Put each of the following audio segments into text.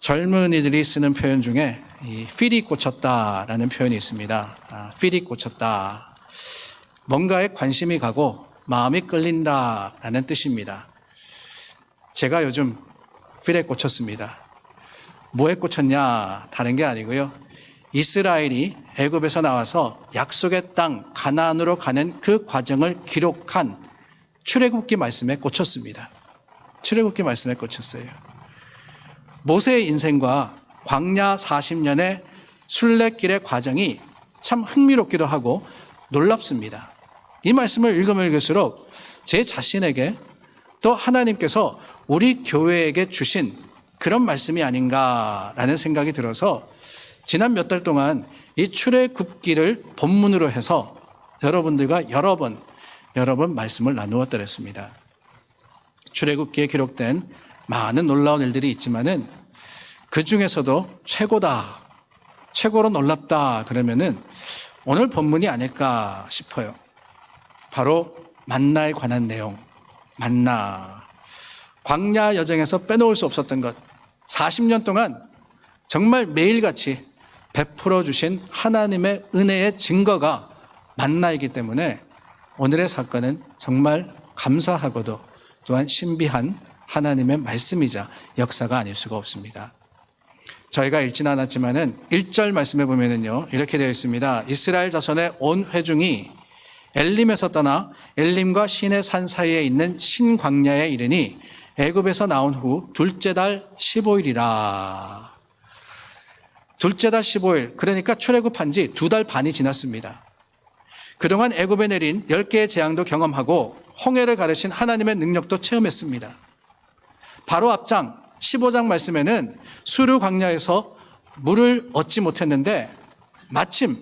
젊은이들이 쓰는 표현 중에 이 필이 꽂혔다라는 표현이 있습니다. 필이 꽂혔다. 뭔가에 관심이 가고 마음이 끌린다라는 뜻입니다. 제가 요즘 필에 꽂혔습니다. 뭐에 꽂혔냐? 다른 게 아니고요. 이스라엘이 애굽에서 나와서 약속의 땅 가나안으로 가는 그 과정을 기록한 출애굽기 말씀에 꽂혔습니다. 출애굽기 말씀에 꽂혔어요. 모세의 인생과 광야 40년의 순례길의 과정이 참 흥미롭기도 하고 놀랍습니다. 이 말씀을 읽으면 읽을수록 제 자신에게 또 하나님께서 우리 교회에게 주신 그런 말씀이 아닌가라는 생각이 들어서 지난 몇 달 동안 이 출애굽기를 본문으로 해서 여러분들과 여러 번 말씀을 나누었더랬습니다. 출애굽기에 기록된 많은 놀라운 일들이 있지만은 그 중에서도 최고다, 최고로 놀랍다 그러면은 오늘 본문이 아닐까 싶어요. 바로 만나에 관한 내용, 만나. 광야 여정에서 빼놓을 수 없었던 것, 40년 동안 정말 매일같이 베풀어 주신 하나님의 은혜의 증거가 만나이기 때문에 오늘의 사건은 정말 감사하고도 또한 신비한 하나님의 말씀이자 역사가 아닐 수가 없습니다. 저희가 읽지는 않았지만은 1절 말씀에 보면은요, 이렇게 되어 있습니다. 이스라엘 자손의 온 회중이 엘림에서 떠나 엘림과 시내 산 사이에 있는 신광야에 이르니 애굽에서 나온 후 둘째 달 15일이라. 둘째 달 15일, 그러니까 출애굽한 지 2달 반이 지났습니다. 그동안 애굽에 내린 10개의 재앙도 경험하고 홍해를 가르신 하나님의 능력도 체험했습니다. 바로 앞장 15장 말씀에는 수르 광야에서 물을 얻지 못했는데 마침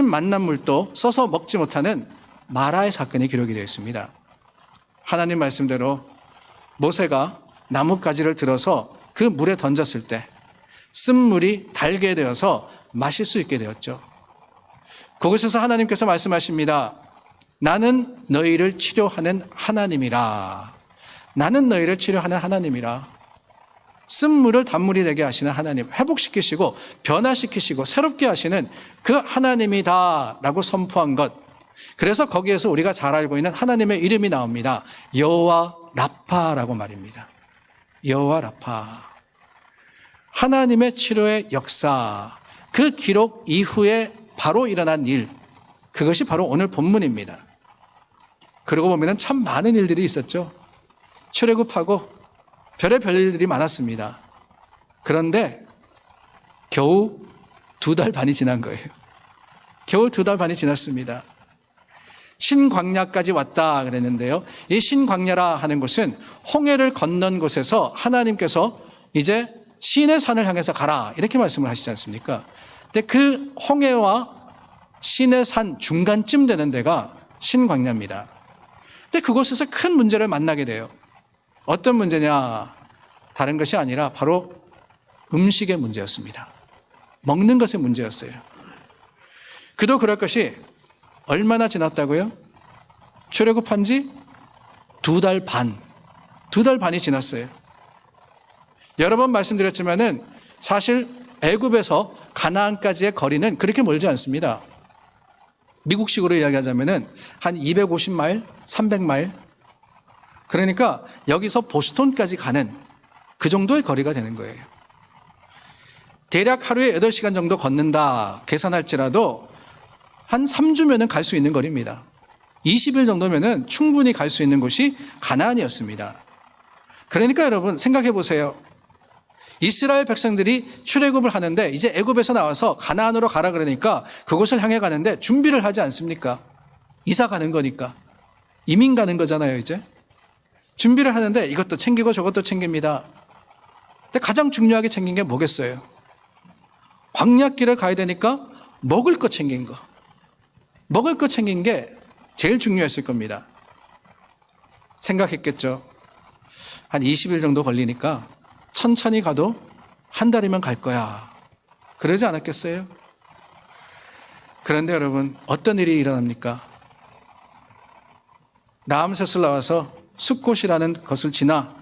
만난 물도 써서 먹지 못하는 마라의 사건이 기록이 되어 있습니다. 하나님 말씀대로 모세가 나뭇가지를 들어서 그 물에 던졌을 때 쓴물이 달게 되어서 마실 수 있게 되었죠. 그곳에서 하나님께서 말씀하십니다. 나는 너희를 치료하는 하나님이라. 나는 너희를 치료하는 하나님이라. 쓴물을 단물이 되게 하시는 하나님, 회복시키시고 변화시키시고 새롭게 하시는 그 하나님이다라고 선포한 것. 그래서 거기에서 우리가 잘 알고 있는 하나님의 이름이 나옵니다. 여호와 라파라고 말입니다. 여호와 라파. 하나님의 치료의 역사, 그 기록 이후에 바로 일어난 일, 그것이 바로 오늘 본문입니다. 그러고 보면 참 많은 일들이 있었죠. 출애굽하고 별의별 일들이 많았습니다. 그런데 겨우 2달 반이 지난 거예요. 겨우 2달 반이 지났습니다. 신광야까지 왔다 그랬는데요. 이 신광야라 하는 곳은 홍해를 건넌 곳에서 하나님께서 이제 시내 산을 향해서 가라 이렇게 말씀을 하시지 않습니까? 근데 그 홍해와 시내 산 중간쯤 되는 데가 신광야입니다. 근데 그곳에서 큰 문제를 만나게 돼요. 어떤 문제냐? 다른 것이 아니라 바로 음식의 문제였습니다. 먹는 것의 문제였어요. 그도 그럴 것이 얼마나 지났다고요? 출애굽한 지 2달 반. 2달 반이 지났어요. 여러 번 말씀드렸지만은 사실 애굽에서 가나안까지의 거리는 그렇게 멀지 않습니다. 미국식으로 이야기하자면은 한 250마일, 300마일. 그러니까 여기서 보스턴까지 가는 그 정도의 거리가 되는 거예요. 대략 하루에 8시간 정도 걷는다 계산할지라도 한 3주면은 갈 수 있는 거리입니다. 20일 정도면은 충분히 갈 수 있는 곳이 가나안이었습니다. 그러니까 여러분 생각해 보세요. 이스라엘 백성들이 출애굽을 하는데 이제 애굽에서 나와서 가나안으로 가라 그러니까 그곳을 향해 가는데 준비를 하지 않습니까? 이사 가는 거니까. 이민 가는 거잖아요, 이제. 준비를 하는데 이것도 챙기고 저것도 챙깁니다. 근데 가장 중요하게 챙긴 게 뭐겠어요? 광야길을 가야 되니까 먹을 거 챙긴 거. 먹을 거 챙긴 게 제일 중요했을 겁니다. 생각했겠죠. 한 20일 정도 걸리니까 천천히 가도 한 달이면 갈 거야. 그러지 않았겠어요? 그런데 여러분 어떤 일이 일어납니까? 라암셋을 나와서 숫곳이라는 것을 지나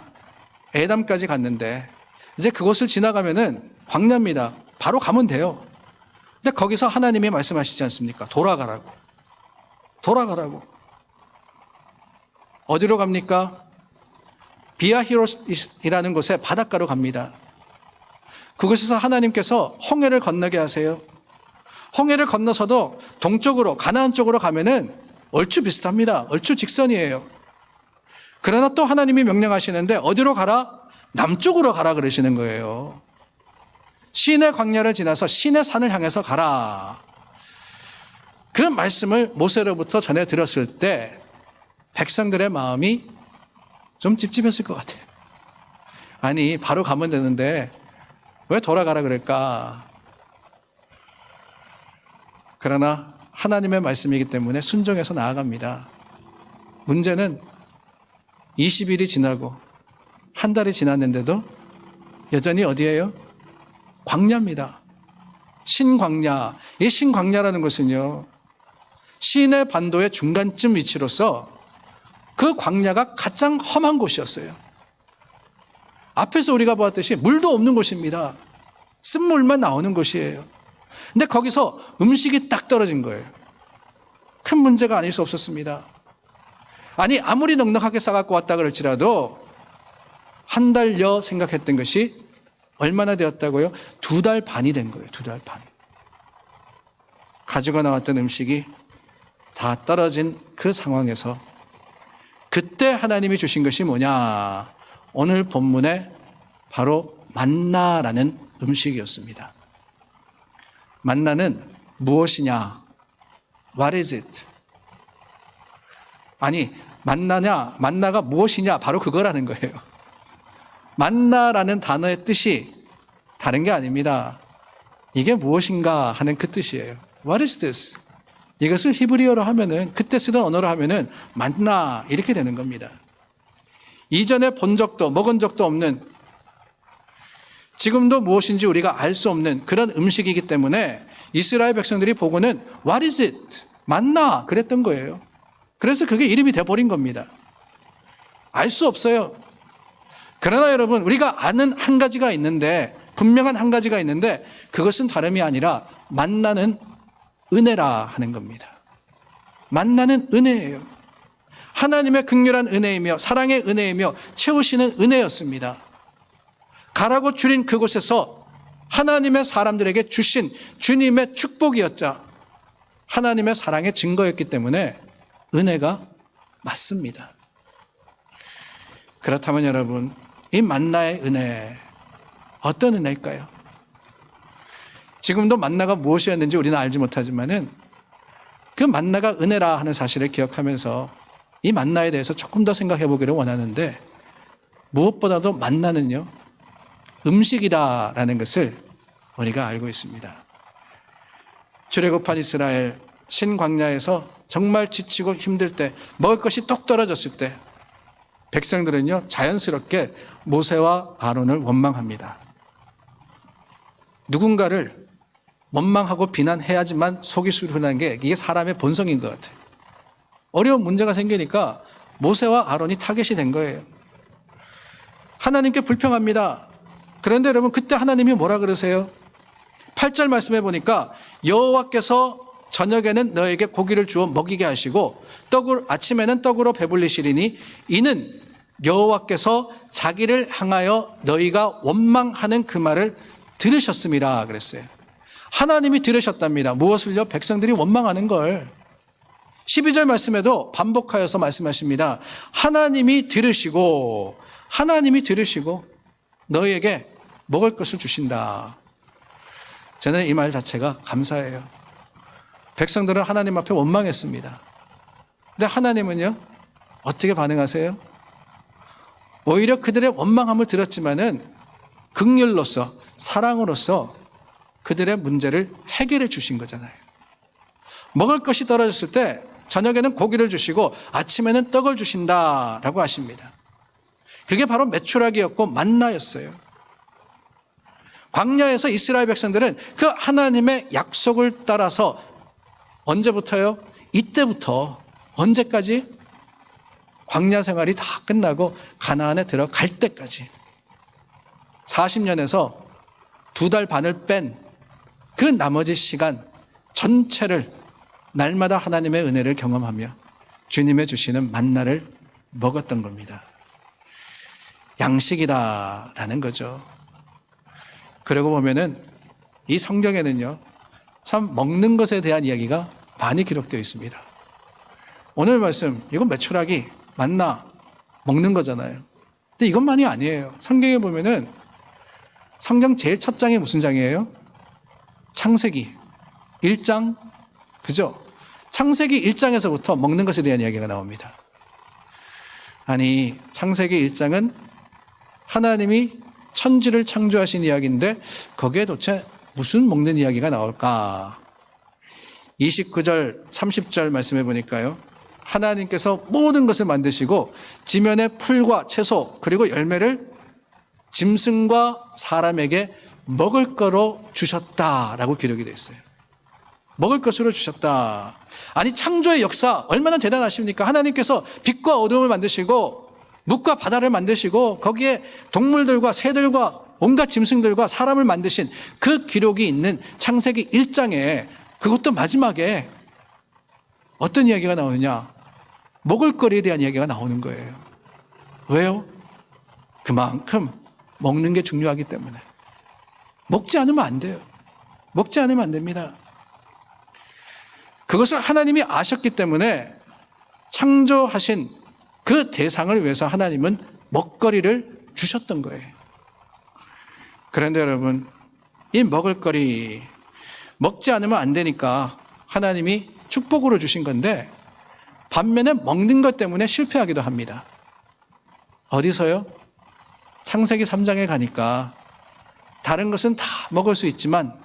에담까지 갔는데 이제 그곳을 지나가면은 광야입니다. 바로 가면 돼요. 근데 거기서 하나님이 말씀하시지 않습니까? 돌아가라고. 돌아가라고. 어디로 갑니까? 비아히롯이라는 곳에 바닷가로 갑니다. 그곳에서 하나님께서 홍해를 건너게 하세요. 홍해를 건너서도 동쪽으로 가나안 쪽으로 가면은 얼추 비슷합니다. 얼추 직선이에요. 그러나 또 하나님이 명령하시는데 어디로 가라? 남쪽으로 가라 그러시는 거예요. 시내 광야를 지나서 시내 산을 향해서 가라. 그 말씀을 모세로부터 전해 들었을 때 백성들의 마음이 좀 찝찝했을 것 같아요. 아니, 바로 가면 되는데 왜 돌아가라 그럴까? 그러나 하나님의 말씀이기 때문에 순종해서 나아갑니다. 문제는 20일이 지나고 한 달이 지났는데도 여전히 어디예요? 광야입니다. 신광야. 이 신광야라는 것은요, 시내 반도의 중간쯤 위치로서 그 광야가 가장 험한 곳이었어요. 앞에서 우리가 보았듯이 물도 없는 곳입니다. 쓴물만 나오는 곳이에요. 근데 거기서 음식이 딱 떨어진 거예요. 큰 문제가 아닐 수 없었습니다. 아니, 아무리 넉넉하게 싸갖고 왔다 그럴지라도 한 달여 생각했던 것이 얼마나 되었다고요? 2달 반이 된 거예요. 2달 반. 가지고 나왔던 음식이 다 떨어진 그 상황에서 그때 하나님이 주신 것이 뭐냐? 오늘 본문에 바로 만나라는 음식이었습니다. 만나는 무엇이냐? What is it? 아니, 만나가 무엇이냐? 바로 그거라는 거예요. 만나라는 단어의 뜻이 다른 게 아닙니다. 이게 무엇인가 하는 그 뜻이에요. What is this? 이것을 히브리어로 하면은, 그때 쓰던 언어로 하면은 만나 이렇게 되는 겁니다. 이전에 본 적도 먹은 적도 없는, 지금도 무엇인지 우리가 알 수 없는 그런 음식이기 때문에 이스라엘 백성들이 보고는 What is it? 만나 그랬던 거예요. 그래서 그게 이름이 돼버린 겁니다. 알 수 없어요. 그러나 여러분, 우리가 아는 한 가지가 있는데, 분명한 한 가지가 있는데, 그것은 다름이 아니라 만나는 은혜라 하는 겁니다. 만나는 은혜예요. 하나님의 극렬한 은혜이며 사랑의 은혜이며 채우시는 은혜였습니다. 가라고 줄인 그곳에서 하나님의 사람들에게 주신 주님의 축복이었자 하나님의 사랑의 증거였기 때문에 은혜가 맞습니다. 그렇다면 여러분, 이 만나의 은혜, 어떤 은혜일까요? 지금도 만나가 무엇이었는지 우리는 알지 못하지만은 그 만나가 은혜라 하는 사실을 기억하면서 이 만나에 대해서 조금 더 생각해 보기를 원하는데, 무엇보다도 만나는요, 음식이다라는 것을 우리가 알고 있습니다. 출애굽한 이스라엘 신광야에서 정말 지치고 힘들 때, 먹을 것이 똑 떨어졌을 때 백성들은요, 자연스럽게 모세와 아론을 원망합니다. 누군가를 원망하고 비난해야지만 속이 수련한 게 이게 사람의 본성인 것 같아요. 어려운 문제가 생기니까 모세와 아론이 타겟이 된 거예요. 하나님께 불평합니다. 그런데 여러분, 그때 하나님이 뭐라 그러세요? 8절 말씀해 보니까 여호와께서 저녁에는 너에게 고기를 주어 먹이게 하시고 아침에는 떡으로 배불리시리니 이는 여호와께서 자기를 향하여 너희가 원망하는 그 말을 들으셨음이라 그랬어요. 하나님이 들으셨답니다. 무엇을요? 백성들이 원망하는 걸. 12절 말씀에도 반복하여서 말씀하십니다. 하나님이 들으시고 너희에게 먹을 것을 주신다. 저는 이 말 자체가 감사해요. 백성들은 하나님 앞에 원망했습니다. 근데 하나님은요, 어떻게 반응하세요? 오히려 그들의 원망함을 들었지만은 긍휼로서, 사랑으로서 그들의 문제를 해결해 주신 거잖아요. 먹을 것이 떨어졌을 때 저녁에는 고기를 주시고 아침에는 떡을 주신다라고 하십니다. 그게 바로 메추라기였고 만나였어요. 광야에서 이스라엘 백성들은 그 하나님의 약속을 따라서 언제부터요? 이때부터 언제까지? 광야 생활이 다 끝나고 가나안에 들어갈 때까지 40년에서 2달 반을 뺀 그 나머지 시간 전체를 날마다 하나님의 은혜를 경험하며 주님의 주시는 만나를 먹었던 겁니다. 양식이다라는 거죠. 그러고 보면은 이 성경에는요, 참 먹는 것에 대한 이야기가 많이 기록되어 있습니다. 오늘 말씀, 이건 메추라기, 만나, 먹는 거잖아요. 근데 이것만이 아니에요. 성경에 보면은 성경 제일 첫 장이 무슨 장이에요? 창세기 1장, 그죠? 창세기 1장에서부터 먹는 것에 대한 이야기가 나옵니다. 아니, 창세기 1장은 하나님이 천지를 창조하신 이야기인데 거기에 도대체 무슨 먹는 이야기가 나올까? 29절, 30절 말씀해 보니까요, 하나님께서 모든 것을 만드시고 지면의 풀과 채소 그리고 열매를 짐승과 사람에게 먹을 거로 주셨다라고 기록이 되어 있어요. 먹을 것으로 주셨다. 아니, 창조의 역사 얼마나 대단하십니까? 하나님께서 빛과 어둠을 만드시고 묵과 바다를 만드시고 거기에 동물들과 새들과 온갖 짐승들과 사람을 만드신 그 기록이 있는 창세기 1장에 그것도 마지막에 어떤 이야기가 나오느냐? 먹을거리에 대한 이야기가 나오는 거예요. 왜요? 그만큼 먹는 게 중요하기 때문에. 먹지 않으면 안 돼요. 먹지 않으면 안 됩니다. 그것을 하나님이 아셨기 때문에 창조하신 그 대상을 위해서 하나님은 먹거리를 주셨던 거예요. 그런데 여러분, 이 먹을거리, 먹지 않으면 안 되니까 하나님이 축복으로 주신 건데 반면에 먹는 것 때문에 실패하기도 합니다. 어디서요? 창세기 3장에 가니까 다른 것은 다 먹을 수 있지만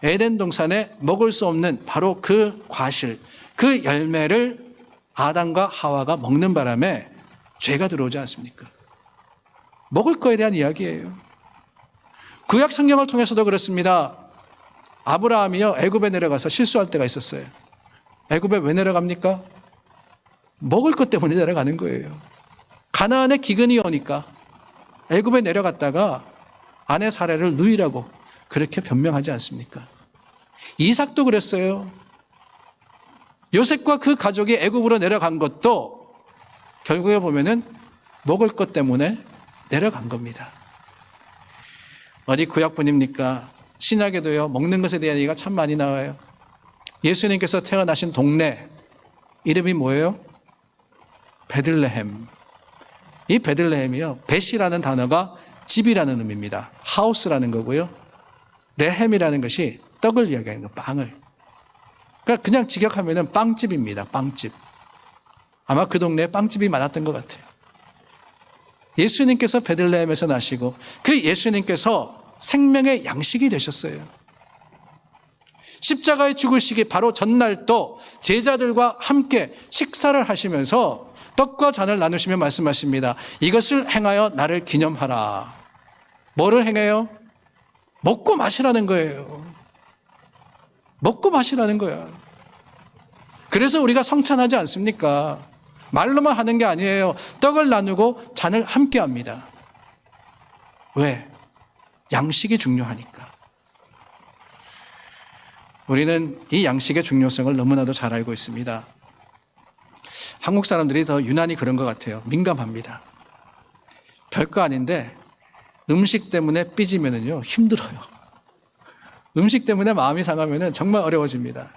에덴 동산에 먹을 수 없는 바로 그 과실, 그 열매를 아담과 하와가 먹는 바람에 죄가 들어오지 않습니까? 먹을 거에 대한 이야기예요. 구약 성경을 통해서도 그렇습니다. 아브라함이요, 애굽에 내려가서 실수할 때가 있었어요. 애굽에 왜 내려갑니까? 먹을 것 때문에 내려가는 거예요. 가나안에 기근이 오니까 애굽에 내려갔다가 아내 사례를 누이라고 그렇게 변명하지 않습니까? 이삭도 그랬어요. 요셉과 그 가족이 애굽으로 내려간 것도 결국에 보면은 먹을 것 때문에 내려간 겁니다. 어디 구약뿐입니까? 신약에도요, 먹는 것에 대한 얘기가 참 많이 나와요. 예수님께서 태어나신 동네 이름이 뭐예요? 베들레헴. 이 베들레헴이요, 벳이라는 단어가 집이라는 의미입니다. 하우스라는 거고요. 레헴이라는 것이 떡을 이야기하는 거, 빵을. 그러니까 그냥 직역하면은 빵집입니다. 빵집. 아마 그 동네에 빵집이 많았던 것 같아요. 예수님께서 베들레헴에서 나시고 그 예수님께서 생명의 양식이 되셨어요. 십자가에 죽으시기 바로 전날도 제자들과 함께 식사를 하시면서 떡과 잔을 나누시며 말씀하십니다. 이것을 행하여 나를 기념하라. 뭐를 행해요? 먹고 마시라는 거예요. 먹고 마시라는 거야. 그래서 우리가 성찬하지 않습니까? 말로만 하는 게 아니에요. 떡을 나누고 잔을 함께 합니다. 왜? 양식이 중요하니까. 우리는 이 양식의 중요성을 너무나도 잘 알고 있습니다. 한국 사람들이 더 유난히 그런 것 같아요. 민감합니다. 별거 아닌데 음식 때문에 삐지면은요, 힘들어요. 음식 때문에 마음이 상하면은 정말 어려워집니다.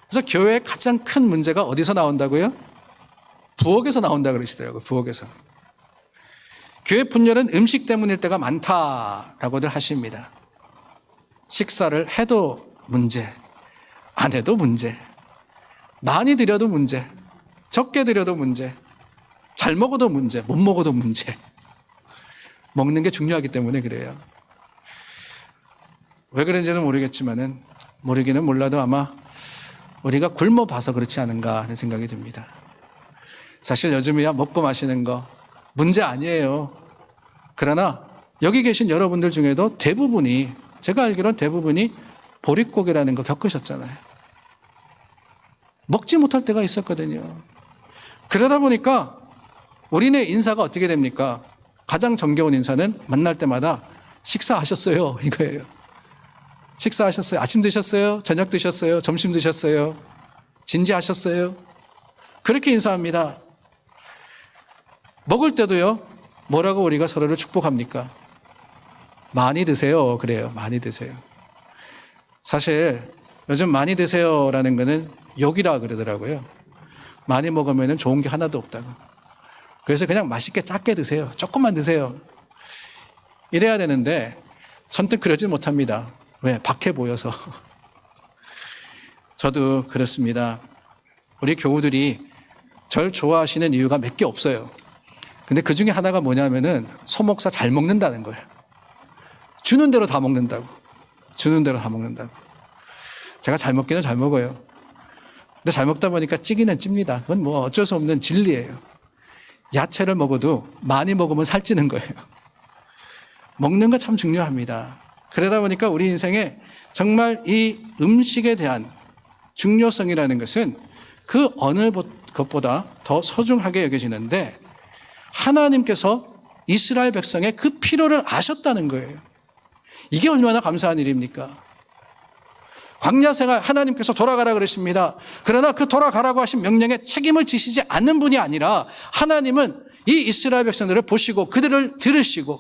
그래서 교회의 가장 큰 문제가 어디서 나온다고요? 부엌에서 나온다 그러시더라고요. 부엌에서. 교회 분열은 음식 때문일 때가 많다라고들 하십니다. 식사를 해도 문제, 안 해도 문제, 많이 드려도 문제, 적게 드려도 문제, 잘 먹어도 문제, 못 먹어도 문제. 먹는 게 중요하기 때문에 그래요. 왜 그런지는 모르겠지만은, 모르기는 몰라도 아마 우리가 굶어 봐서 그렇지 않은가 하는 생각이 듭니다. 사실 요즘이야 먹고 마시는 거 문제 아니에요. 그러나 여기 계신 여러분들 중에도 대부분이, 제가 알기로는 대부분이 보릿고개라는 거 겪으셨잖아요. 먹지 못할 때가 있었거든요. 그러다 보니까 우리네 인사가 어떻게 됩니까? 가장 정겨운 인사는 만날 때마다 식사하셨어요? 이거예요. 식사하셨어요? 아침 드셨어요? 저녁 드셨어요? 점심 드셨어요? 진지하셨어요? 그렇게 인사합니다. 먹을 때도요, 뭐라고 우리가 서로를 축복합니까? 많이 드세요. 그래요. 많이 드세요. 사실 요즘 많이 드세요라는 거는 욕이라 그러더라고요. 많이 먹으면 좋은 게 하나도 없다고. 그래서 그냥 맛있게 작게 드세요. 조금만 드세요. 이래야 되는데 선뜻 그러지 못합니다. 왜? 박해 보여서. 저도 그렇습니다. 우리 교우들이 절 좋아하시는 이유가 몇 개 없어요. 근데 그 중에 하나가 뭐냐면은 소목사 잘 먹는다는 거예요. 주는 대로 다 먹는다고. 주는 대로 다 먹는다고. 제가 잘 먹기는 잘 먹어요. 근데 잘 먹다 보니까 찌기는 찝니다. 그건 뭐 어쩔 수 없는 진리예요. 야채를 먹어도 많이 먹으면 살찌는 거예요. 먹는 거 참 중요합니다. 그러다 보니까 우리 인생에 정말 이 음식에 대한 중요성이라는 것은 그 어느 것보다 더 소중하게 여겨지는데 하나님께서 이스라엘 백성의 그 필요를 아셨다는 거예요. 이게 얼마나 감사한 일입니까? 광야 생활 하나님께서 돌아가라 그러십니다. 그러나 그 돌아가라고 하신 명령에 책임을 지시지 않는 분이 아니라 하나님은 이 이스라엘 백성들을 보시고 그들을 들으시고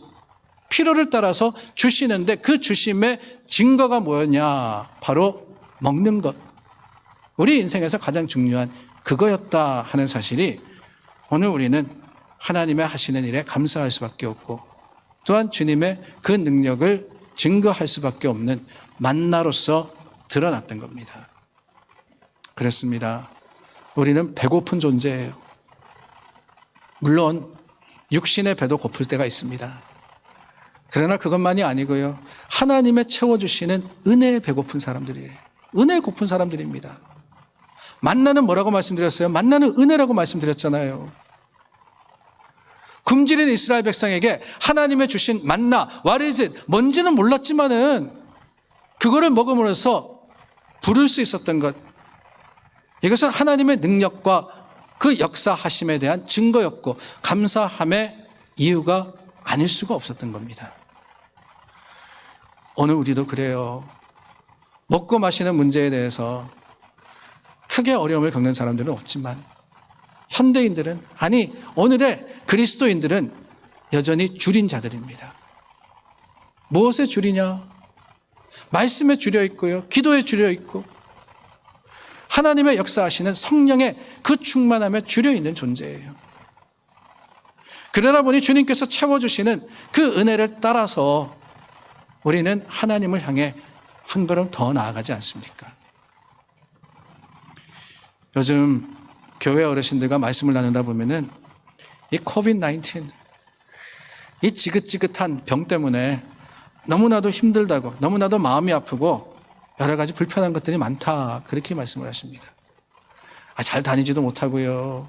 필요를 따라서 주시는데 그 주심의 증거가 뭐였냐? 바로 먹는 것. 우리 인생에서 가장 중요한 그거였다 하는 사실이 오늘 우리는 하나님의 하시는 일에 감사할 수밖에 없고 또한 주님의 그 능력을 증거할 수밖에 없는 만나로서 드러났던 겁니다. 그렇습니다. 우리는 배고픈 존재예요. 물론 육신의 배도 고플 때가 있습니다. 그러나 그것만이 아니고요. 하나님의 채워주시는 은혜에 배고픈 사람들이에요. 은혜에 고픈 사람들입니다. 만나는 뭐라고 말씀드렸어요? 만나는 은혜라고 말씀드렸잖아요. 굶주린 이스라엘 백성에게 하나님의 주신 만나, 와리짓, 뭔지는 몰랐지만은 그거를 먹음으로써 부를 수 있었던 것. 이것은 하나님의 능력과 그 역사하심에 대한 증거였고 감사함의 이유가 아닐 수가 없었던 겁니다. 오늘 우리도 그래요. 먹고 마시는 문제에 대해서 크게 어려움을 겪는 사람들은 없지만 현대인들은 아니 오늘의 그리스도인들은 여전히 줄인 자들입니다. 무엇에 줄이냐? 말씀에 줄여 있고요. 기도에 줄여 있고 하나님의 역사하시는 성령의 그 충만함에 줄여 있는 존재예요. 그러다 보니 주님께서 채워주시는 그 은혜를 따라서 우리는 하나님을 향해 한 걸음 더 나아가지 않습니까? 요즘 교회 어르신들과 말씀을 나누다 보면은 이 코비드-19, 이 지긋지긋한 병 때문에 너무나도 힘들다고, 너무나도 마음이 아프고 여러 가지 불편한 것들이 많다. 그렇게 말씀을 하십니다. 잘 다니지도 못하고요.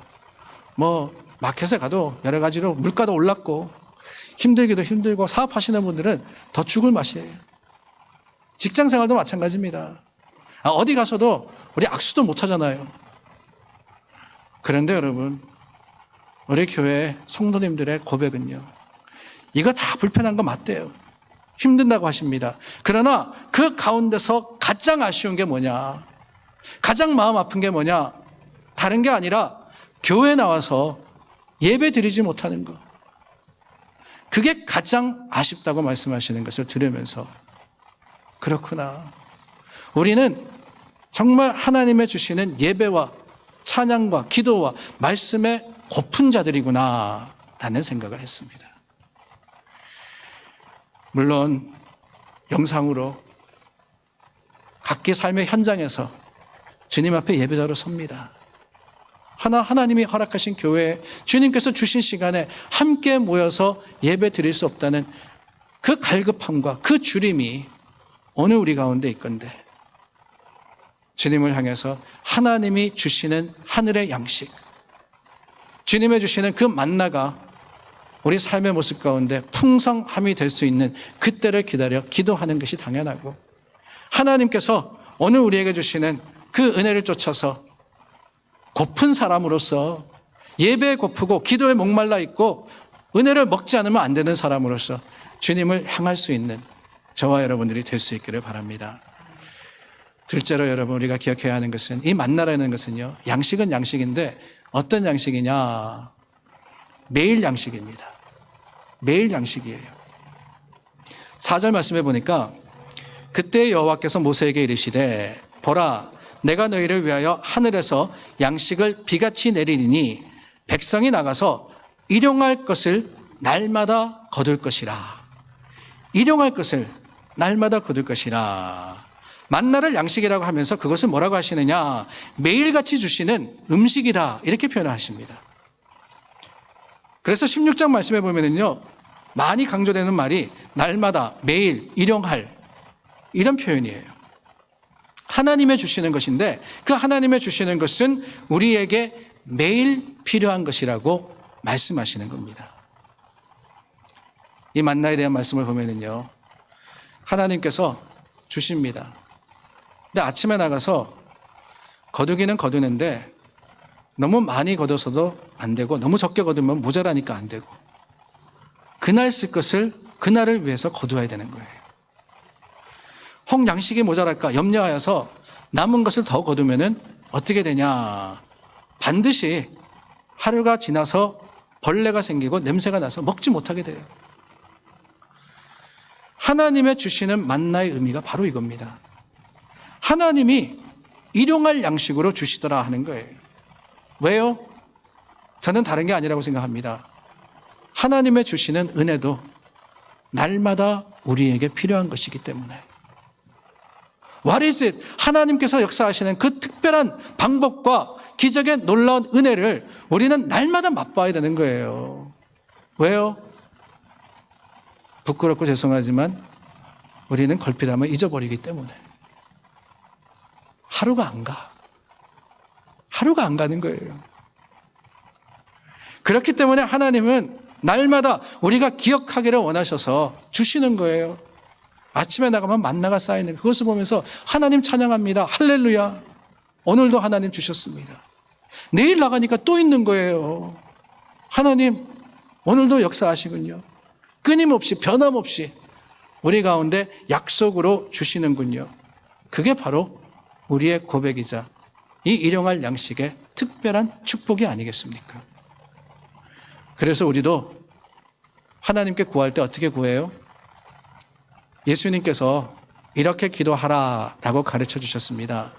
마켓에 가도 여러 가지로 물가도 올랐고 힘들기도 힘들고 사업하시는 분들은 더 죽을 맛이에요. 직장 생활도 마찬가지입니다. 어디 가서도 우리 악수도 못 하잖아요. 그런데 여러분, 우리 교회 성도님들의 고백은요. 이거 다 불편한 거 맞대요. 힘든다고 하십니다. 그러나 그 가운데서 가장 아쉬운 게 뭐냐? 가장 마음 아픈 게 뭐냐? 다른 게 아니라 교회 나와서 예배 드리지 못하는 것. 그게 가장 아쉽다고 말씀하시는 것을 들으면서 그렇구나. 우리는 정말 하나님의 주시는 예배와 찬양과 기도와 말씀에 고픈 자들이구나 라는 생각을 했습니다. 물론 영상으로 각기 삶의 현장에서 주님 앞에 예배자로 섭니다. 하나님이 허락하신 교회에 주님께서 주신 시간에 함께 모여서 예배 드릴 수 없다는 그 갈급함과 그 주림이 오늘 우리 가운데 있건데 주님을 향해서 하나님이 주시는 하늘의 양식, 주님의 주시는 그 만나가 우리 삶의 모습 가운데 풍성함이 될 수 있는 그때를 기다려 기도하는 것이 당연하고 하나님께서 오늘 우리에게 주시는 그 은혜를 쫓아서 고픈 사람으로서 예배에 고프고 기도에 목말라 있고 은혜를 먹지 않으면 안 되는 사람으로서 주님을 향할 수 있는 저와 여러분들이 될 수 있기를 바랍니다. 둘째로 여러분 우리가 기억해야 하는 것은 이 만나라는 것은요, 양식은 양식인데 어떤 양식이냐? 매일 양식입니다. 매일 양식이에요. 4절 말씀해 보니까 그때 여호와께서 모세에게 이르시되 보라 내가 너희를 위하여 하늘에서 양식을 비같이 내리리니 백성이 나가서 일용할 것을 날마다 거둘 것이라. 일용할 것을 날마다 거둘 것이라. 만나를 양식이라고 하면서 그것을 뭐라고 하시느냐? 매일같이 주시는 음식이다, 이렇게 표현을 하십니다. 그래서 16장 말씀해 보면은요, 많이 강조되는 말이 날마다, 매일, 일용할, 이런 표현이에요. 하나님의 주시는 것인데 그 하나님의 주시는 것은 우리에게 매일 필요한 것이라고 말씀하시는 겁니다. 이 만나에 대한 말씀을 보면은요, 하나님께서 주십니다. 근데 아침에 나가서 거두기는 거두는데 너무 많이 거둬서도 안 되고 너무 적게 거두면 모자라니까 안 되고 그날 쓸 것을 그날을 위해서 거두어야 되는 거예요. 혹 양식이 모자랄까 염려하여서 남은 것을 더 거두면은 어떻게 되냐? 반드시 하루가 지나서 벌레가 생기고 냄새가 나서 먹지 못하게 돼요. 하나님의 주시는 만나의 의미가 바로 이겁니다. 하나님이 일용할 양식으로 주시더라 하는 거예요. 왜요? 저는 다른 게 아니라고 생각합니다. 하나님의 주시는 은혜도 날마다 우리에게 필요한 것이기 때문에. What is it? 하나님께서 역사하시는 그 특별한 방법과 기적의 놀라운 은혜를 우리는 날마다 맛봐야 되는 거예요. 왜요? 부끄럽고 죄송하지만 우리는 걸핏하면 잊어버리기 때문에. 하루가 안 가. 하루가 안 가는 거예요. 그렇기 때문에 하나님은 날마다 우리가 기억하기를 원하셔서 주시는 거예요. 아침에 나가면 만나가 쌓이는 그것을 보면서 하나님 찬양합니다. 할렐루야. 오늘도 하나님 주셨습니다. 내일 나가니까 또 있는 거예요. 하나님 오늘도 역사하시군요. 끊임없이 변함없이 우리 가운데 약속으로 주시는군요. 그게 바로 우리의 고백이자 이 일용할 양식의 특별한 축복이 아니겠습니까? 그래서 우리도 하나님께 구할 때 어떻게 구해요? 예수님께서 이렇게 기도하라라고 가르쳐 주셨습니다.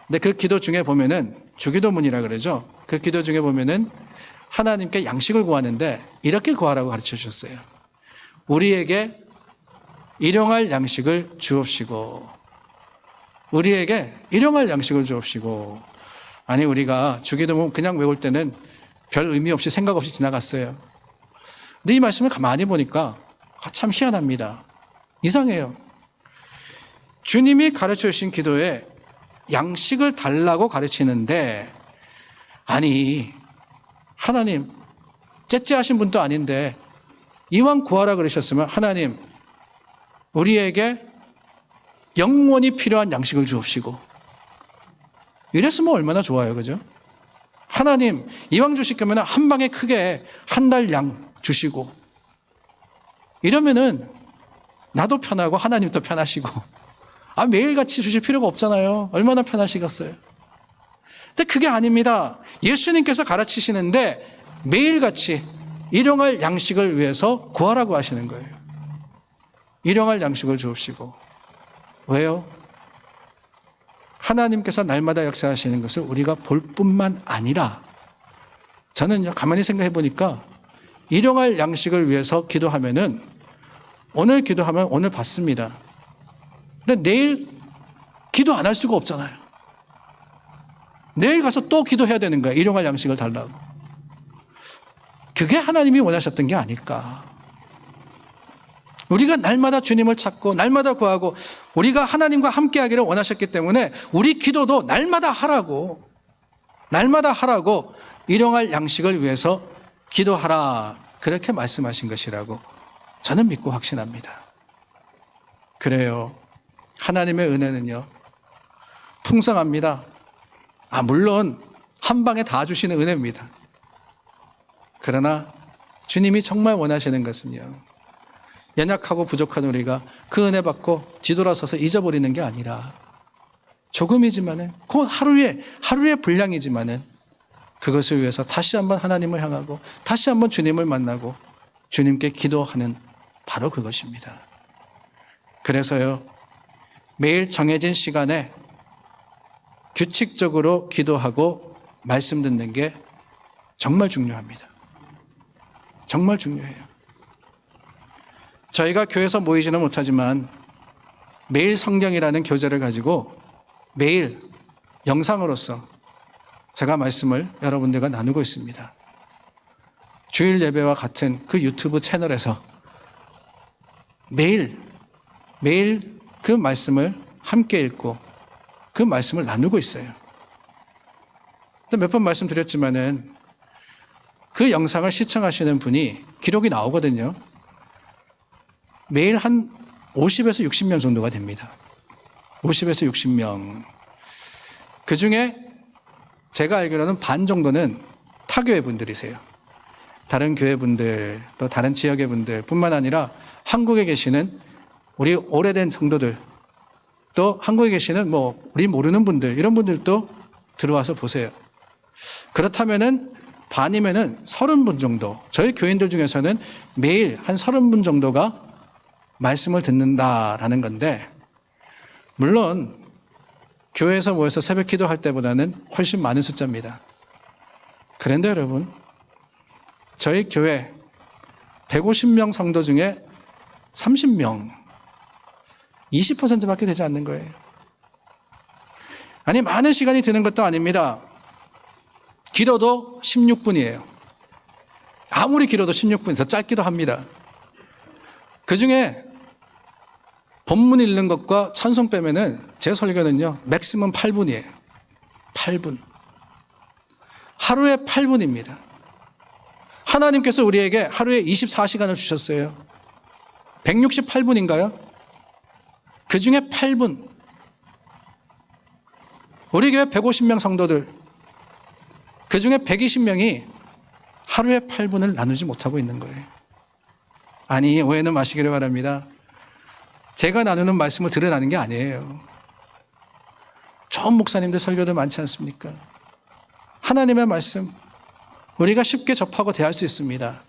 근데 그 기도 중에 보면은 주기도문이라 그러죠. 그 기도 중에 보면은 하나님께 양식을 구하는데 이렇게 구하라고 가르쳐 주셨어요. 우리에게 일용할 양식을 주옵시고, 우리에게 일용할 양식을 주옵시고. 아니 우리가 주기도문 그냥 외울 때는 별 의미 없이 생각 없이 지나갔어요. 근데 이 말씀을 가만히 보니까 참 희한합니다. 이상해요. 주님이 가르쳐 주신 기도에 양식을 달라고 가르치는데, 아니 하나님 째째하신 분도 아닌데 이왕 구하라 그러셨으면 하나님 우리에게 영원히 필요한 양식을 주옵시고, 이랬으면 얼마나 좋아요, 그죠? 하나님 이왕 주실 거면 한 방에 크게 한 달 양 주시고, 이러면은 나도 편하고 하나님도 편하시고, 매일같이 주실 필요가 없잖아요. 얼마나 편하시겠어요. 근데 그게 아닙니다. 예수님께서 가르치시는데 매일같이 일용할 양식을 위해서 구하라고 하시는 거예요. 일용할 양식을 주옵시고. 왜요? 하나님께서 날마다 역사하시는 것을 우리가 볼 뿐만 아니라, 저는 가만히 생각해 보니까 일용할 양식을 위해서 기도하면은 오늘 기도하면 오늘 받습니다. 근데 내일 기도 안 할 수가 없잖아요. 내일 가서 또 기도해야 되는 거예요. 일용할 양식을 달라고. 그게 하나님이 원하셨던 게 아닐까. 우리가 날마다 주님을 찾고 날마다 구하고 우리가 하나님과 함께 하기를 원하셨기 때문에 우리 기도도 날마다 하라고 일용할 양식을 위해서 기도하라, 그렇게 말씀하신 것이라고 저는 믿고 확신합니다. 그래요. 하나님의 은혜는요 풍성합니다. 물론 한 방에 다 주시는 은혜입니다. 그러나 주님이 정말 원하시는 것은요, 연약하고 부족한 우리가 그 은혜 받고 뒤돌아서서 잊어버리는 게 아니라 조금이지만은, 그 하루의 분량이지만은 그것을 위해서 다시 한번 하나님을 향하고 다시 한번 주님을 만나고 주님께 기도하는 바로 그것입니다. 그래서요, 매일 정해진 시간에 규칙적으로 기도하고 말씀 듣는 게 정말 중요합니다. 정말 중요해요. 저희가 교회에서 모이지는 못하지만 매일 성경이라는 교재를 가지고 매일 영상으로서 제가 말씀을 여러분들과 나누고 있습니다. 주일 예배와 같은 그 유튜브 채널에서 매일 그 말씀을 함께 읽고 그 말씀을 나누고 있어요. 몇 번 말씀드렸지만은 그 영상을 시청하시는 분이 기록이 나오거든요. 매일 한 50에서 60명 정도가 됩니다. 50에서 60명. 그 중에 제가 알기로는 반 정도는 타교회 분들이세요. 다른 교회 분들, 또 다른 지역의 분들 뿐만 아니라 한국에 계시는 우리 오래된 성도들, 또 한국에 계시는 우리 모르는 분들, 이런 분들도 들어와서 보세요. 그렇다면은 반이면은 30분 정도, 저희 교인들 중에서는 매일 한 30분 정도가 말씀을 듣는다라는 건데, 물론 교회에서 모여서 새벽 기도할 때보다는 훨씬 많은 숫자입니다. 그런데 여러분, 저희 교회 150명 성도 중에 30명, 20%밖에 되지 않는 거예요. 아니, 많은 시간이 드는 것도 아닙니다. 길어도 16분이에요. 아무리 길어도 16분, 더 짧기도 합니다. 그 중에 본문 읽는 것과 찬송 빼면은 제 설교는요, 맥시멈 8분이에요. 8분. 하루에 8분입니다. 하나님께서 우리에게 하루에 24시간을 주셨어요. 168분인가요? 그 중에 8분. 우리 교회 150명 성도들, 그 중에 120명이 하루에 8분을 나누지 못하고 있는 거예요. 아니, 오해는 마시기를 바랍니다. 제가 나누는 말씀을 들으라는 게 아니에요. 좋은 목사님들 설교도 많지 않습니까? 하나님의 말씀, 우리가 쉽게 접하고 대할 수 있습니다.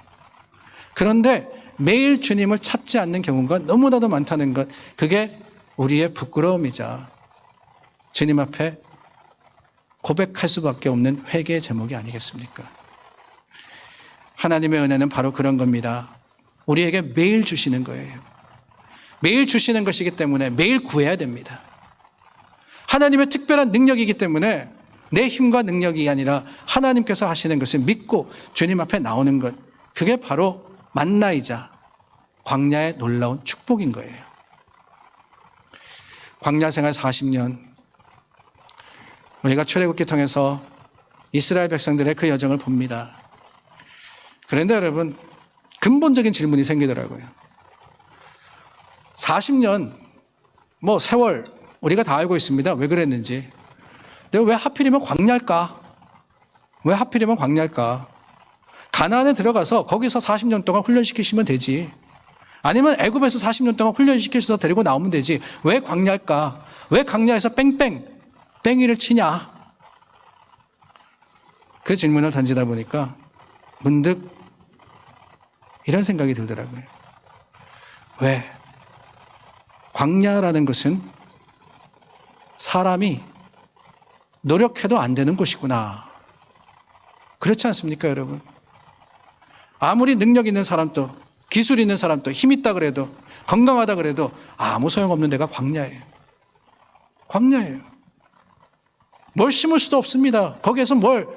그런데 매일 주님을 찾지 않는 경우가 너무나도 많다는 것, 그게 우리의 부끄러움이자 주님 앞에 고백할 수밖에 없는 회개의 제목이 아니겠습니까? 하나님의 은혜는 바로 그런 겁니다. 우리에게 매일 주시는 거예요. 매일 주시는 것이기 때문에 매일 구해야 됩니다. 하나님의 특별한 능력이기 때문에 내 힘과 능력이 아니라 하나님께서 하시는 것을 믿고 주님 앞에 나오는 것, 그게 바로 만나이자 광야의 놀라운 축복인 거예요. 광야 생활 40년, 우리가 출애굽기 통해서 이스라엘 백성들의 그 여정을 봅니다. 그런데 여러분, 근본적인 질문이 생기더라고요. 40년, 세월, 우리가 다 알고 있습니다. 왜 그랬는지. 내가 왜 하필이면 광야일까? 왜 하필이면 광야일까? 가나안에 들어가서 거기서 40년 동안 훈련시키시면 되지. 아니면 애굽에서 40년 동안 훈련시켜서 데리고 나오면 되지. 왜 광야일까? 왜 광야에서 뺑이를 치냐? 그 질문을 던지다 보니까 문득 이런 생각이 들더라고요. 왜? 광야라는 것은 사람이 노력해도 안 되는 곳이구나. 그렇지 않습니까, 여러분? 아무리 능력 있는 사람도, 기술 있는 사람도, 힘 있다 그래도, 건강하다 그래도 아무 소용없는 데가 광야예요. 광야예요. 뭘 심을 수도 없습니다. 거기에서 뭘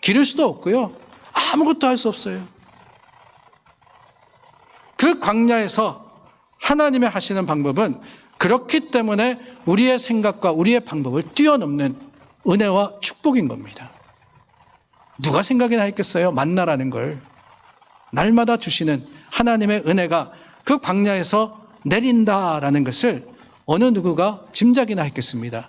기를 수도 없고요. 아무것도 할 수 없어요. 그 광야에서 하나님의 하시는 방법은 그렇기 때문에 우리의 생각과 우리의 방법을 뛰어넘는 은혜와 축복인 겁니다. 누가 생각이나 했겠어요? 만나라는 걸. 날마다 주시는 하나님의 은혜가 그 광야에서 내린다라는 것을 어느 누구가 짐작이나 했겠습니까?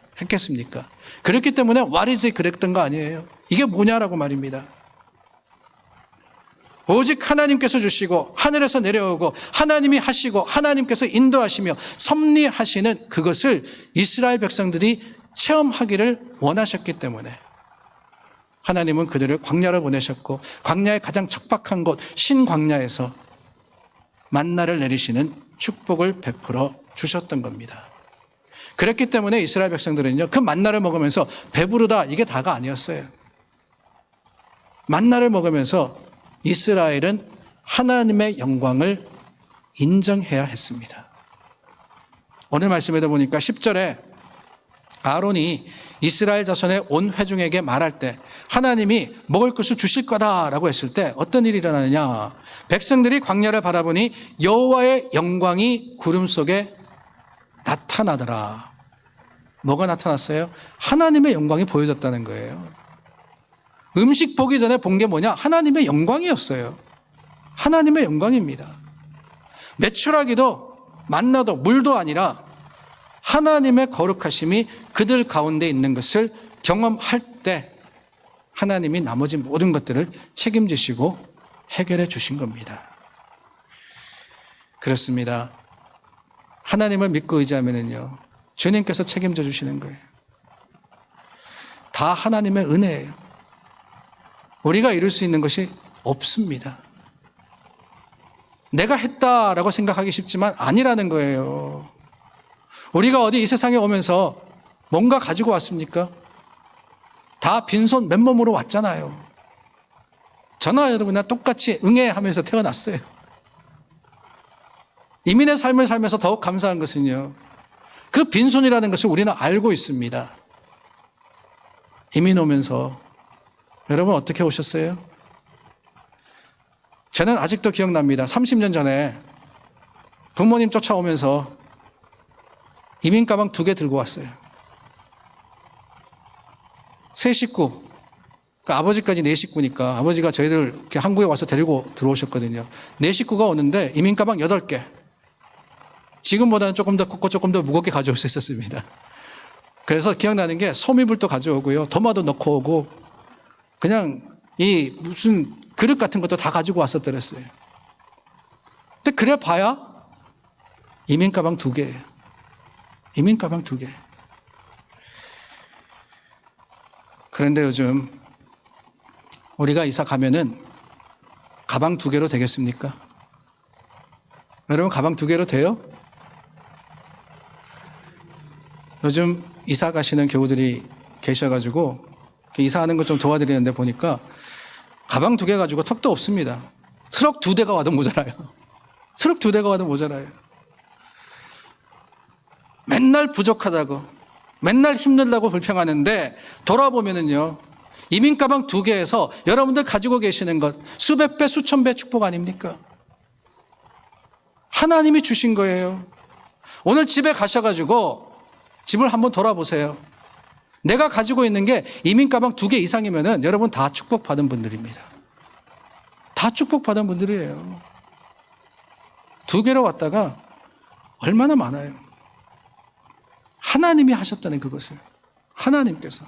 그렇기 때문에 what is it 그랬던 거 아니에요. 이게 뭐냐라고 말입니다. 오직 하나님께서 주시고 하늘에서 내려오고 하나님이 하시고 하나님께서 인도하시며 섭리하시는 그것을 이스라엘 백성들이 체험하기를 원하셨기 때문에 하나님은 그들을 광야로 보내셨고 광야의 가장 척박한 곳 신광야에서 만나를 내리시는 축복을 베풀어 주셨던 겁니다. 그랬기 때문에 이스라엘 백성들은요, 그 만나를 먹으면서 배부르다 이게 다가 아니었어요. 만나를 먹으면서 이스라엘은 하나님의 영광을 인정해야 했습니다. 오늘 말씀에도 보니까 10절에 아론이 이스라엘 자손의 온 회중에게 말할 때 하나님이 먹을 것을 주실 거다라고 했을 때 어떤 일이 일어나느냐. 백성들이 광야를 바라보니 여호와의 영광이 구름 속에 나타나더라. 뭐가 나타났어요? 하나님의 영광이 보여졌다는 거예요. 음식 보기 전에 본 게 뭐냐? 하나님의 영광이었어요. 하나님의 영광입니다. 메추라기도 만나도 물도 아니라 하나님의 거룩하심이 그들 가운데 있는 것을 경험할 때 하나님이 나머지 모든 것들을 책임지시고 해결해 주신 겁니다. 그렇습니다. 하나님을 믿고 의지하면요, 주님께서 책임져 주시는 거예요. 다 하나님의 은혜예요. 우리가 이룰 수 있는 것이 없습니다. 내가 했다라고 생각하기 쉽지만 아니라는 거예요. 우리가 어디 이 세상에 오면서 뭔가 가지고 왔습니까? 다 빈손 맨몸으로 왔잖아요. 저나 여러분이나 똑같이 응애하면서 태어났어요. 이민의 삶을 살면서 더욱 감사한 것은요, 그 빈손이라는 것을 우리는 알고 있습니다. 이민 오면서 여러분 어떻게 오셨어요? 저는 아직도 기억납니다. 30년 전에 부모님 쫓아오면서 이민 가방 2개 들고 왔어요. 세 식구. 그러니까 아버지까지 4식구니까 아버지가 저희들 이렇게 한국에 와서 데리고 들어오셨거든요. 4식구가 오는데 이민 가방 8개. 지금보다는 조금 더 컸고 조금 더 무겁게 가져올 수 있었습니다. 그래서 기억나는 게 소미불도 가져오고요. 도마도 넣고 오고 그냥 이 무슨 그릇 같은 것도 다 가지고 왔었더랬어요. 근데 그래 봐야 이민 가방 2개예요. 이민 가방 2개. 그런데 요즘 우리가 이사 가면은 가방 2개로 되겠습니까? 여러분 가방 2개로 돼요? 요즘 이사 가시는 교우들이 계셔가지고 이사하는 거 좀 도와드리는데 보니까 가방 2개 가지고 턱도 없습니다. 트럭 2대가 와도 모자라요. 트럭 2대가 와도 모자라요. 맨날 부족하다고, 맨날 힘들다고 불평하는데 돌아보면은요, 이민 가방 2개에서 여러분들 가지고 계시는 것 수백 배, 수천 배 축복 아닙니까? 하나님이 주신 거예요. 오늘 집에 가셔가지고 집을 한번 돌아보세요. 내가 가지고 있는 게 이민 가방 2개 이상이면은 여러분 다 축복받은 분들입니다. 다 축복받은 분들이에요. 2개로 왔다가 얼마나 많아요. 하나님이 하셨다는 그것을. 하나님께서.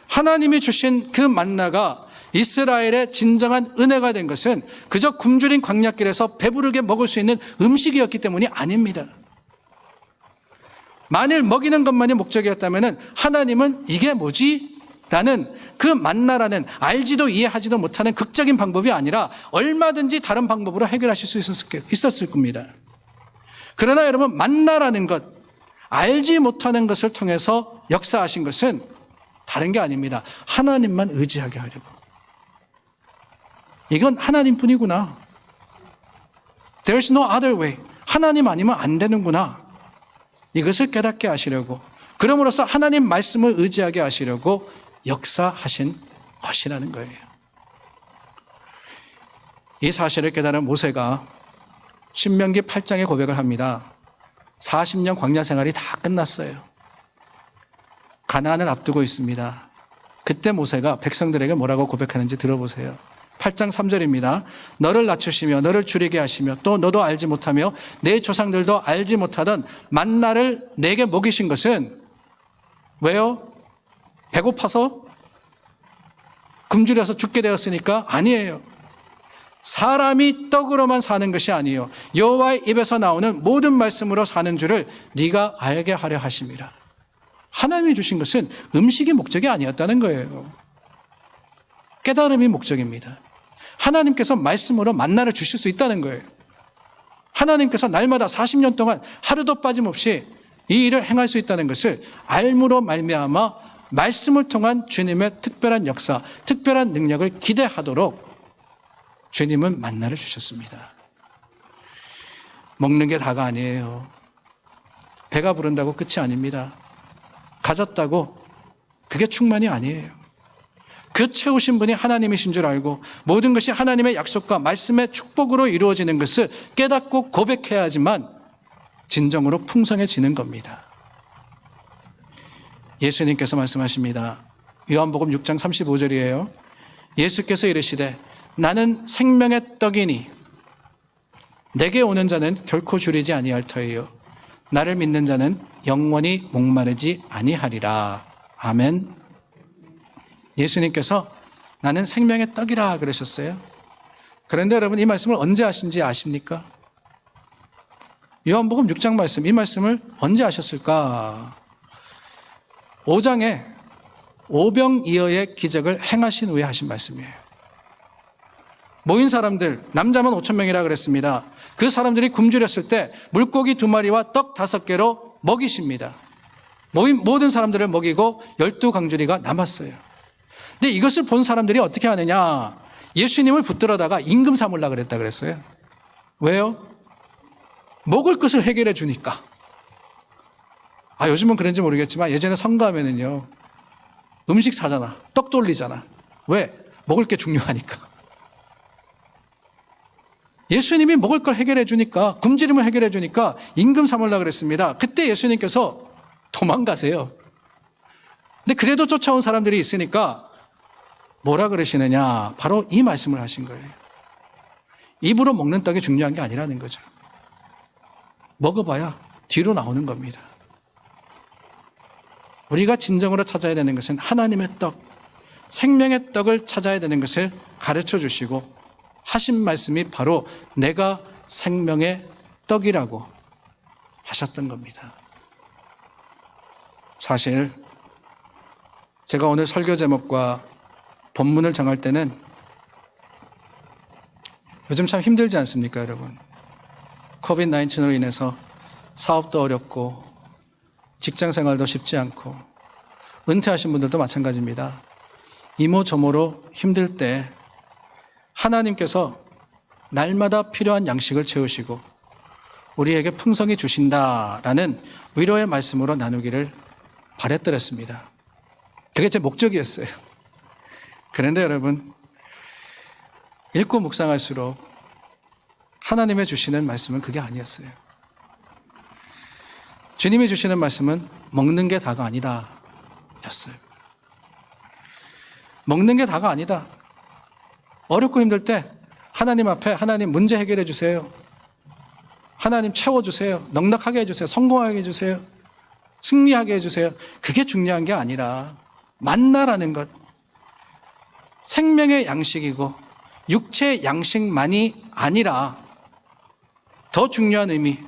하나님이 주신 그 만나가 이스라엘의 진정한 은혜가 된 것은 그저 굶주린 광야길에서 배부르게 먹을 수 있는 음식이었기 때문이 아닙니다. 만일 먹이는 것만이 목적이었다면 하나님은 이게 뭐지? 라는 그 만나라는 알지도 이해하지도 못하는 극적인 방법이 아니라 얼마든지 다른 방법으로 해결하실 수 있었을 겁니다. 그러나 여러분 만나라는 것, 알지 못하는 것을 통해서 역사하신 것은 다른 게 아닙니다. 하나님만 의지하게 하려고. 이건 하나님뿐이구나. There's no other way. 하나님 아니면 안 되는구나. 이것을 깨닫게 하시려고, 그럼으로써 하나님 말씀을 의지하게 하시려고 역사하신 것이라는 거예요. 이 사실을 깨달은 모세가 신명기 8장에 고백을 합니다. 40년 광야 생활이 다 끝났어요. 가나안을 앞두고 있습니다. 그때 모세가 백성들에게 뭐라고 고백하는지 들어보세요. 8장 3절입니다. 너를 낮추시며 너를 줄이게 하시며 또 너도 알지 못하며 내 조상들도 알지 못하던 만나를 내게 먹이신 것은 왜요? 배고파서? 굶주려서 죽게 되었으니까? 아니에요. 사람이 떡으로만 사는 것이 아니에요. 여호와의 입에서 나오는 모든 말씀으로 사는 줄을 네가 알게 하려 하심이라. 하나님이 주신 것은 음식이 목적이 아니었다는 거예요. 깨달음이 목적입니다. 하나님께서 말씀으로 만나를 주실 수 있다는 거예요. 하나님께서 날마다 40년 동안 하루도 빠짐없이 이 일을 행할 수 있다는 것을 알므로 말미암아 말씀을 통한 주님의 특별한 역사, 특별한 능력을 기대하도록 주님은 만나를 주셨습니다. 먹는 게 다가 아니에요. 배가 부른다고 끝이 아닙니다. 가졌다고 그게 충만이 아니에요. 그 채우신 분이 하나님이신 줄 알고 모든 것이 하나님의 약속과 말씀의 축복으로 이루어지는 것을 깨닫고 고백해야지만 진정으로 풍성해지는 겁니다. 예수님께서 말씀하십니다. 요한복음 6장 35절이에요. 예수께서 이르시되 나는 생명의 떡이니 내게 오는 자는 결코 줄이지 아니할 터이요 나를 믿는 자는 영원히 목마르지 아니하리라. 아멘. 예수님께서 나는 생명의 떡이라 그러셨어요. 그런데 여러분 이 말씀을 언제 하신지 아십니까? 요한복음 6장 말씀, 이 말씀을 언제 하셨을까? 5장에 오병이어의 기적을 행하신 후에 하신 말씀이에요. 모인 사람들, 남자만 5,000명이라 그랬습니다. 그 사람들이 굶주렸을 때 물고기 2마리와 떡 5개로 먹이십니다. 모인 모든 사람들을 먹이고 12강주리가 남았어요. 근데 이것을 본 사람들이 어떻게 하느냐? 예수님을 붙들어다가 임금 삼으려고 그랬다 그랬어요. 왜요? 먹을 것을 해결해 주니까. 요즘은 그런지 모르겠지만 예전에 선거하면은요, 음식 사잖아. 떡 돌리잖아. 왜? 먹을 게 중요하니까. 예수님이 먹을 걸 해결해 주니까, 굶주림을 해결해 주니까 임금 삼으려고 그랬습니다. 그때 예수님께서 도망가세요. 근데 그래도 쫓아온 사람들이 있으니까 뭐라 그러시느냐? 바로 이 말씀을 하신 거예요. 입으로 먹는 떡이 중요한 게 아니라는 거죠. 먹어봐야 뒤로 나오는 겁니다. 우리가 진정으로 찾아야 되는 것은 하나님의 떡, 생명의 떡을 찾아야 되는 것을 가르쳐 주시고 하신 말씀이 바로 내가 생명의 떡이라고 하셨던 겁니다. 사실 제가 오늘 설교 제목과 본문을 정할 때는 요즘 참 힘들지 않습니까, 여러분? 코비드-19로 인해서 사업도 어렵고 직장 생활도 쉽지 않고 은퇴하신 분들도 마찬가지입니다. 이모저모로 힘들 때 하나님께서 날마다 필요한 양식을 채우시고 우리에게 풍성히 주신다라는 위로의 말씀으로 나누기를 바랬더랬습니다. 그게 제 목적이었어요. 그런데 여러분, 읽고 묵상할수록 하나님의 주시는 말씀은 그게 아니었어요. 주님이 주시는 말씀은 먹는 게 다가 아니다 였어요. 먹는 게 다가 아니다. 어렵고 힘들 때 하나님 앞에 하나님 문제 해결해 주세요. 하나님 채워주세요. 넉넉하게 해주세요. 성공하게 해주세요. 승리하게 해주세요. 그게 중요한 게 아니라 만나라는 것, 생명의 양식이고 육체의 양식만이 아니라 더 중요한 의미,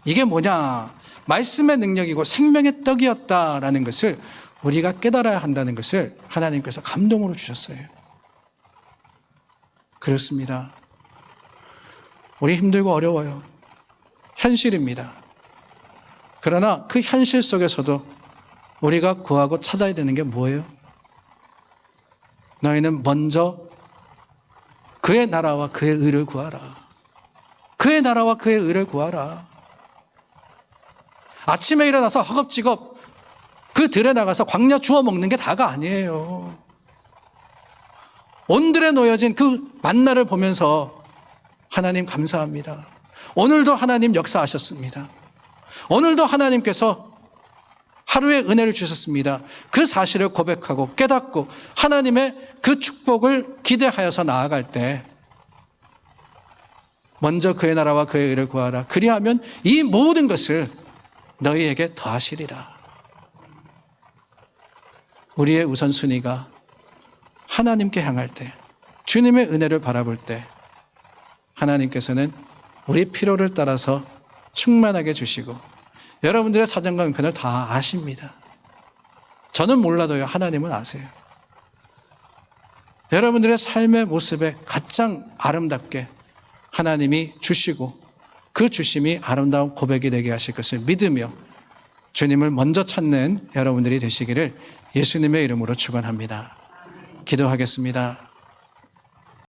이게 뭐냐? 말씀의 능력이고 생명의 떡이었다라는 것을 우리가 깨달아야 한다는 것을 하나님께서 감동으로 주셨어요. 그렇습니다. 우리 힘들고 어려워요. 현실입니다. 그러나 그 현실 속에서도 우리가 구하고 찾아야 되는 게 뭐예요? 너희는 먼저 그의 나라와 그의 의를 구하라. 그의 나라와 그의 의를 구하라. 아침에 일어나서 허겁지겁 그 들에 나가서 광야 주워 먹는 게 다가 아니에요. 온들에 놓여진 그 만나를 보면서 하나님 감사합니다. 오늘도 하나님 역사하셨습니다. 오늘도 하나님께서 하루의 은혜를 주셨습니다. 그 사실을 고백하고 깨닫고 하나님의 그 축복을 기대하여서 나아갈 때 먼저 그의 나라와 그의 의를 구하라. 그리하면 이 모든 것을 너희에게 더하시리라. 우리의 우선순위가 하나님께 향할 때, 주님의 은혜를 바라볼 때 하나님께서는 우리 필요를 따라서 충만하게 주시고 여러분들의 사정과 형편을 다 아십니다. 저는 몰라도요, 하나님은 아세요. 여러분들의 삶의 모습에 가장 아름답게 하나님이 주시고 그 주심이 아름다운 고백이 되게 하실 것을 믿으며 주님을 먼저 찾는 여러분들이 되시기를 예수님의 이름으로 축원합니다. 기도하겠습니다.